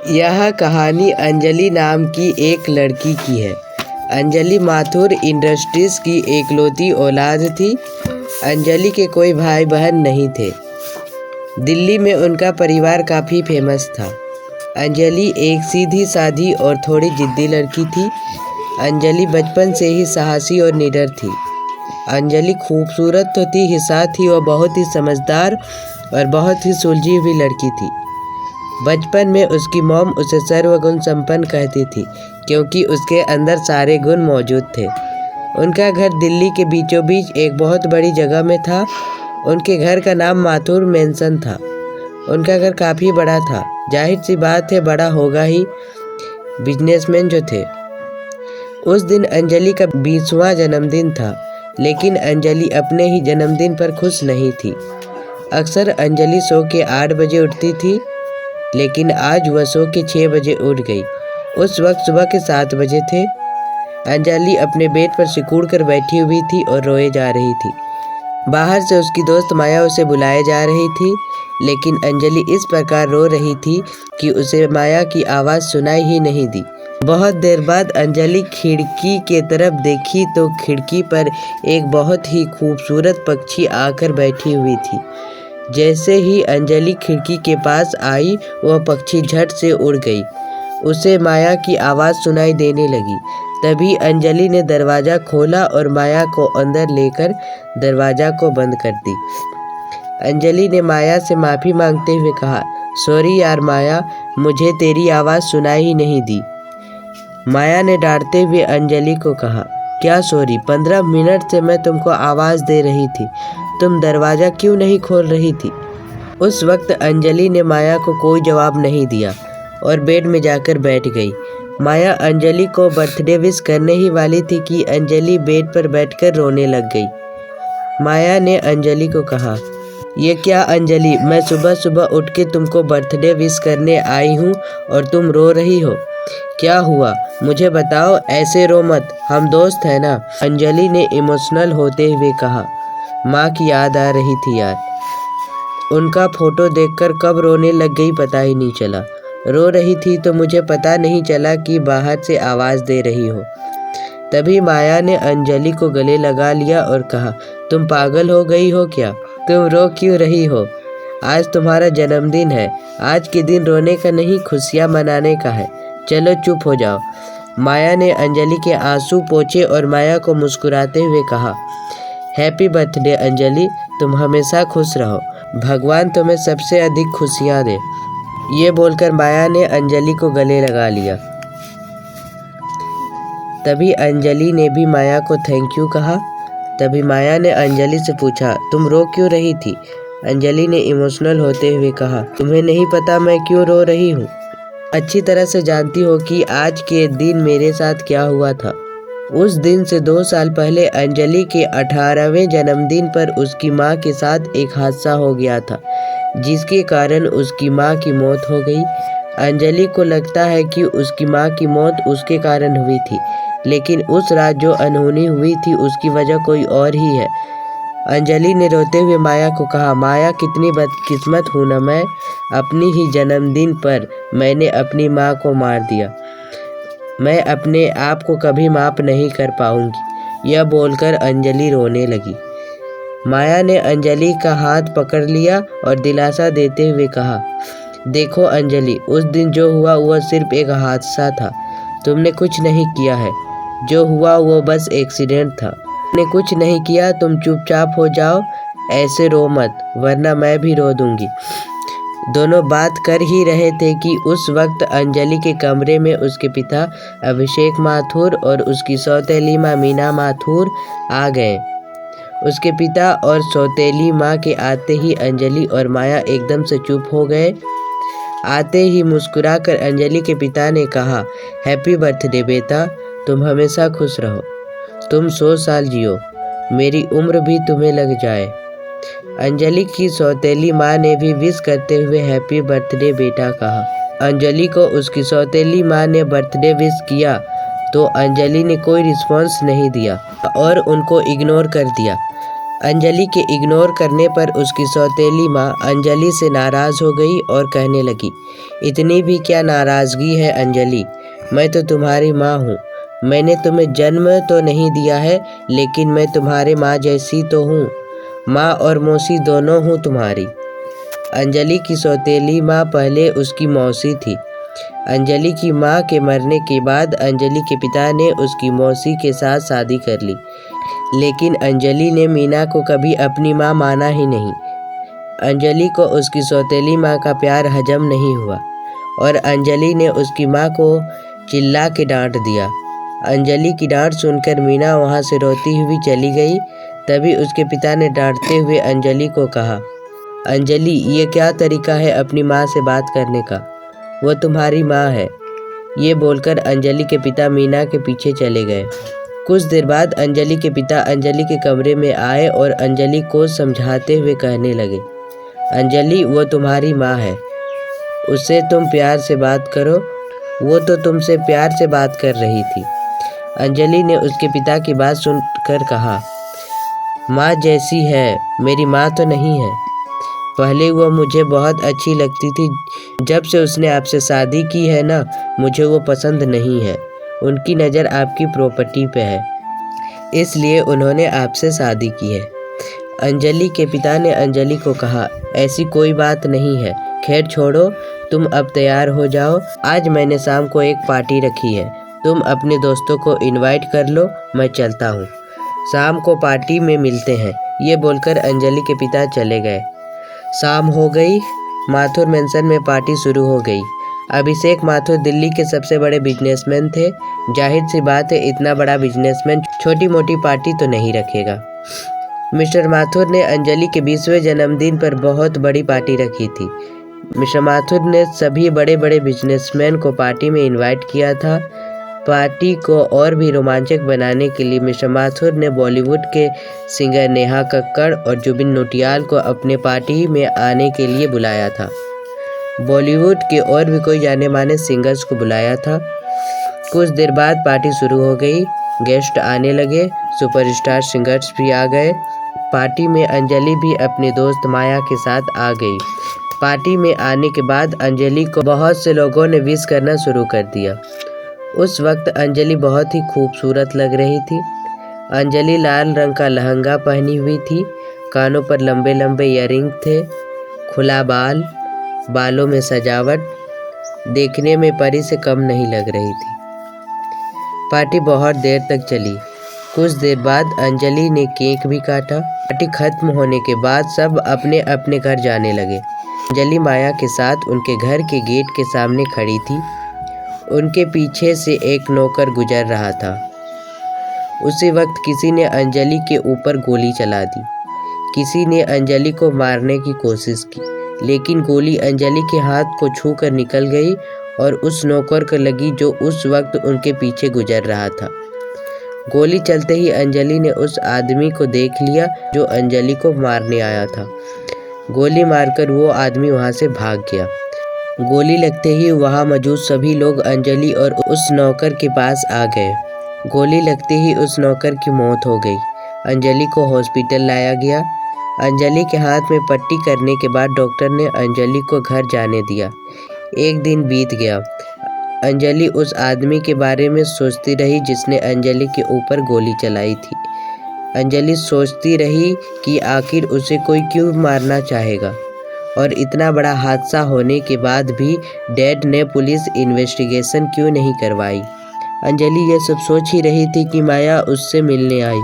यह कहानी अंजलि नाम की एक लड़की की है। अंजलि माथुर इंडस्ट्रीज की एकलौती औलाद थी। अंजलि के कोई भाई बहन नहीं थे। दिल्ली में उनका परिवार काफ़ी फेमस था। अंजलि एक सीधी साधी और थोड़ी जिद्दी लड़की थी। अंजलि बचपन से ही साहसी और निडर थी। अंजलि खूबसूरत तो थी ही, साथ ही वह बहुत ही समझदार और बहुत ही सुलझी हुई लड़की थी। बचपन में उसकी मॉम उसे सर्वगुण संपन्न कहती थी क्योंकि उसके अंदर सारे गुण मौजूद थे। उनका घर दिल्ली के बीचों बीच एक बहुत बड़ी जगह में था। उनके घर का नाम माथुर मैंसन था। उनका घर काफ़ी बड़ा था। जाहिर सी बात है, बड़ा होगा ही, बिजनेसमैन जो थे। उस दिन अंजलि का 20वां जन्मदिन था, लेकिन अंजलि अपने ही जन्मदिन पर खुश नहीं थी। अक्सर अंजलि सो के 8 बजे उठती थी, लेकिन आज वह सो के 6 बजे उठ गई। उस वक्त सुबह के 7 बजे थे। अंजलि अपने बेड पर सिकुड़ कर बैठी हुई थी और रोए जा रही थी। बाहर से उसकी दोस्त माया उसे बुलाए जा रही थी, लेकिन अंजलि इस प्रकार रो रही थी कि उसे माया की आवाज़ सुनाई ही नहीं दी। बहुत देर बाद अंजलि खिड़की के तरफ देखी तो खिड़की पर एक बहुत ही खूबसूरत पक्षी आकर बैठी हुई थी। जैसे ही अंजलि खिड़की के पास आई, वह पक्षी झट से उड़ गई। उसे माया की आवाज़ सुनाई देने लगी। तभी अंजलि ने दरवाज़ा खोला और माया को अंदर लेकर दरवाज़ा को बंद कर दी। अंजलि ने माया से माफ़ी मांगते हुए कहा, सॉरी यार माया, मुझे तेरी आवाज़ सुनाई ही नहीं दी। माया ने डांटते हुए अंजलि को कहा, क्या सॉरी, 15 मिनट से मैं तुमको आवाज़ दे रही थी, तुम दरवाज़ा क्यों नहीं खोल रही थी? उस वक्त अंजलि ने माया को कोई जवाब नहीं दिया और बेड में जाकर बैठ गई। माया अंजलि को बर्थडे विश करने ही वाली थी कि अंजलि बेड पर बैठकर रोने लग गई। माया ने अंजलि को कहा, ये क्या अंजलि, मैं सुबह सुबह उठ के तुमको बर्थडे विश करने आई हूँ और तुम रो रही हो, क्या हुआ? मुझे बताओ, ऐसे रो मत, हम दोस्त हैं ना। अंजलि ने इमोशनल होते हुए कहा। माँ की याद आ रही थी यार। उनका फोटो देखकर कब रोने लग गई पता ही नहीं चला। रो रही थी तो मुझे पता नहीं चला कि बाहर से आवाज़ दे रही हो। तभी माया ने अंजलि को गले लगा लिया और कहा, तुम पागल हो गई हो क्या? तुम रो क्यों रही हो? आज तुम्हारा जन्मदिन है। आज के दिन रोने का नहीं, खुशियाँ मनाने का है। चलो चुप हो जाओ। माया ने अंजलि के आंसू पोंछे और माया को मुस्कुराते हुए कहा, हैप्पी बर्थडे अंजलि, तुम हमेशा खुश रहो, भगवान तुम्हें सबसे अधिक खुशियाँ दे। ये बोलकर माया ने अंजलि को गले लगा लिया। तभी अंजलि ने भी माया को थैंक यू कहा। तभी माया ने अंजलि से पूछा, तुम रो क्यों रही थी? अंजलि ने इमोशनल होते हुए कहा, तुम्हें नहीं पता मैं क्यों रो रही हूँ? अच्छी तरह से जानती हो कि आज के दिन मेरे साथ क्या हुआ था। उस दिन से 2 साल पहले अंजलि के 18वें जन्मदिन पर उसकी माँ के साथ एक हादसा हो गया था, जिसके कारण उसकी माँ की मौत हो गई। अंजलि को लगता है कि उसकी माँ की मौत उसके कारण हुई थी, लेकिन उस रात जो अनहोनी हुई थी उसकी वजह कोई और ही है। अंजलि ने रोते हुए माया को कहा, माया कितनी बदकिस्मत हूँ ना मैं, अपनी ही जन्मदिन पर मैंने अपनी माँ को मार दिया। मैं अपने आप को कभी माफ़ नहीं कर पाऊंगी। यह बोलकर अंजलि रोने लगी। माया ने अंजलि का हाथ पकड़ लिया और दिलासा देते हुए कहा, देखो अंजलि, उस दिन जो हुआ वह सिर्फ एक हादसा था। तुमने कुछ नहीं किया है। जो हुआ वो बस एक्सीडेंट था। तुमने कुछ नहीं किया, तुम चुपचाप हो जाओ, ऐसे रो मत, वरना मैं भी रो दूंगी। दोनों बात कर ही रहे थे कि उस वक्त अंजलि के कमरे में उसके पिता अभिषेक माथुर और उसकी सौतेली माँ मीना माथुर आ गए। उसके पिता और सौतेली माँ के आते ही अंजलि और माया एकदम से चुप हो गए। आते ही मुस्कुराकर अंजलि के पिता ने कहा, हैप्पी बर्थडे बेटा, तुम हमेशा खुश रहो, तुम 100 साल जियो, मेरी उम्र भी तुम्हें लग जाए। अंजलि की सौतेली माँ ने भी विश करते हुए हैप्पी बर्थडे बेटा कहा। अंजलि को उसकी सौतेली माँ ने बर्थडे विश किया तो अंजलि ने कोई रिस्पॉन्स नहीं दिया और उनको इग्नोर कर दिया। अंजलि के इग्नोर करने पर उसकी सौतेली माँ अंजलि से नाराज़ हो गई और कहने लगी, इतनी भी क्या नाराज़गी है अंजलि, मैं तो तुम्हारी माँ हूँ। मैंने तुम्हें जन्म तो नहीं दिया है, लेकिन मैं तुम्हारे माँ जैसी तो हूँ। माँ और मौसी दोनों हूँ तुम्हारी। अंजलि की सौतेली माँ पहले उसकी मौसी थी। अंजलि की माँ के मरने के बाद अंजलि के पिता ने उसकी मौसी के साथ शादी कर ली, लेकिन अंजलि ने मीना को कभी अपनी माँ माना ही नहीं। अंजलि को उसकी सौतेली माँ का प्यार हजम नहीं हुआ और अंजलि ने उसकी माँ को चिल्ला के डांट दिया। अंजलि की डांट सुनकर मीना वहाँ से रोती हुई चली गई। तभी उसके पिता ने डांटते हुए अंजलि को कहा, अंजलि, ये क्या तरीका है अपनी माँ से बात करने का, वो तुम्हारी माँ है। ये बोलकर अंजलि के पिता मीना के पीछे चले गए। कुछ देर बाद अंजलि के पिता अंजलि के कमरे में आए और अंजलि को समझाते हुए कहने लगे, अंजलि, वो तुम्हारी माँ है, उससे तुम प्यार से बात करो, वो तो तुमसे प्यार से बात कर रही थी। अंजलि ने उसके पिता की बात सुनकर कहा, माँ जैसी है, मेरी माँ तो नहीं है। पहले वो मुझे बहुत अच्छी लगती थी, जब से उसने आपसे शादी की है ना, मुझे वो पसंद नहीं है। उनकी नज़र आपकी प्रॉपर्टी पे है, इसलिए उन्होंने आपसे शादी की है। अंजलि के पिता ने अंजलि को कहा, ऐसी कोई बात नहीं है, खैर छोड़ो, तुम अब तैयार हो जाओ। आज मैंने शाम को एक पार्टी रखी है, तुम अपने दोस्तों को इनवाइट कर लो, मैं चलता हूँ। शाम को पार्टी में मिलते हैं। ये बोलकर अंजलि के पिता चले गए। शाम हो गई। माथुर मेंशन में पार्टी शुरू हो गई। अभिषेक माथुर दिल्ली के सबसे बड़े बिजनेसमैन थे। जाहिर सी बात है, इतना बड़ा बिजनेसमैन छोटी मोटी पार्टी तो नहीं रखेगा। मिस्टर माथुर ने अंजलि के 20वें जन्मदिन पर बहुत बड़ी पार्टी रखी थी। मिस्टर माथुर ने सभी बड़े बड़े बिजनेसमैन को पार्टी में इनवाइट किया था। पार्टी को और भी रोमांचक बनाने के लिए मिस्टर माथुर ने बॉलीवुड के सिंगर नेहा कक्कड़ और जुबिन नौटियाल को अपने पार्टी में आने के लिए बुलाया था। बॉलीवुड के और भी कोई जाने माने सिंगर्स को बुलाया था। कुछ देर बाद पार्टी शुरू हो गई। गेस्ट आने लगे, सुपरस्टार सिंगर्स भी आ गए। पार्टी में अंजलि भी अपने दोस्त माया के साथ आ गई। पार्टी में आने के बाद अंजलि को बहुत से लोगों ने विश करना शुरू कर दिया। उस वक्त अंजलि बहुत ही खूबसूरत लग रही थी। अंजलि लाल रंग का लहंगा पहनी हुई थी, कानों पर लंबे लंबे इयररिंग थे, खुला बाल, बालों में सजावट, देखने में परी से कम नहीं लग रही थी। पार्टी बहुत देर तक चली। कुछ देर बाद अंजलि ने केक भी काटा। पार्टी खत्म होने के बाद सब अपने अपने घर जाने लगे। अंजलि माया के साथ उनके घर के गेट के सामने खड़ी थी। उनके पीछे से एक नौकर गुजर रहा था। उसी वक्त किसी ने अंजलि के ऊपर गोली चला दी। किसी ने अंजलि को मारने की कोशिश की, लेकिन गोली अंजलि के हाथ को छूकर निकल गई और उस नौकर को लगी जो उस वक्त उनके पीछे गुजर रहा था। गोली चलते ही अंजलि ने उस आदमी को देख लिया जो अंजलि को मारने आया था। गोली मारकर वो आदमी वहाँ से भाग गया। गोली लगते ही वहाँ मौजूद सभी लोग अंजलि और उस नौकर के पास आ गए। गोली लगते ही उस नौकर की मौत हो गई। अंजलि को हॉस्पिटल लाया गया। अंजलि के हाथ में पट्टी करने के बाद डॉक्टर ने अंजलि को घर जाने दिया। एक दिन बीत गया। अंजलि उस आदमी के बारे में सोचती रही जिसने अंजलि के ऊपर गोली चलाई थी। अंजलि सोचती रही कि आखिर उसे कोई क्यों मारना चाहेगा और इतना बड़ा हादसा होने के बाद भी डैड ने पुलिस इन्वेस्टिगेशन क्यों नहीं करवाई। अंजलि ये सब सोच ही रही थी कि माया उससे मिलने आई।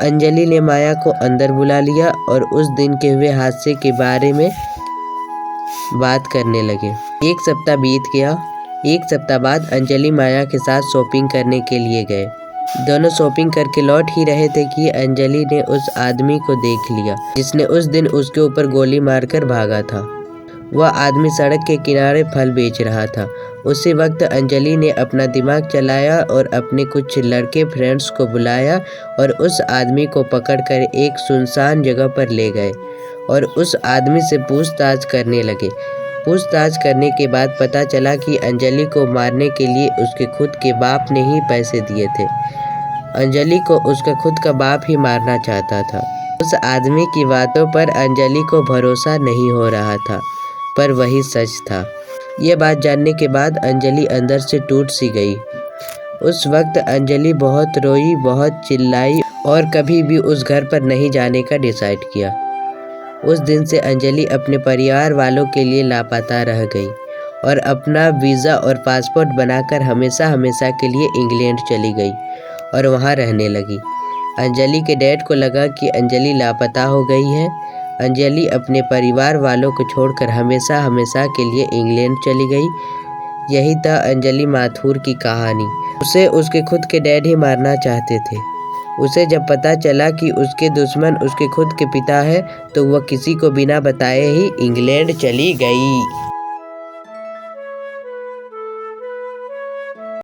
अंजलि ने माया को अंदर बुला लिया और उस दिन के हुए हादसे के बारे में बात करने लगे। एक सप्ताह बीत गया। एक सप्ताह बाद अंजलि माया के साथ शॉपिंग करने के लिए गए। दोनों शॉपिंग करके लौट ही रहे थे कि अंजलि ने उस आदमी को देख लिया जिसने उस दिन उसके ऊपर गोली मारकर भागा था। वह आदमी सड़क के किनारे फल बेच रहा था। उसी वक्त अंजलि ने अपना दिमाग चलाया और अपने कुछ लड़के फ्रेंड्स को बुलाया और उस आदमी को पकड़कर एक सुनसान जगह पर ले गए और उस आदमी से पूछताछ करने लगे। पूछताछ करने के बाद पता चला कि अंजलि को मारने के लिए उसके खुद के बाप ने ही पैसे दिए थे। अंजलि को उसका खुद का बाप ही मारना चाहता था। उस आदमी की बातों पर अंजलि को भरोसा नहीं हो रहा था, पर वही सच था। ये बात जानने के बाद अंजलि अंदर से टूट सी गई। उस वक्त अंजलि बहुत रोई, बहुत चिल्लाई और कभी भी उस घर पर नहीं जाने का डिसाइड किया। उस दिन से अंजलि अपने परिवार वालों के लिए लापता रह गई और अपना वीज़ा और पासपोर्ट बनाकर हमेशा हमेशा के लिए इंग्लैंड चली गई और वहाँ रहने लगी। अंजलि के डैड को लगा कि अंजलि लापता हो गई है। अंजलि अपने परिवार वालों को छोड़कर हमेशा हमेशा के लिए इंग्लैंड चली गई। यही था अंजलि माथुर की कहानी। उसे उसके खुद के डैड ही मारना चाहते थे। उसे जब पता चला कि उसके दुश्मन उसके खुद के पिता है, तो वह किसी को बिना बताए ही इंग्लैंड चली गई।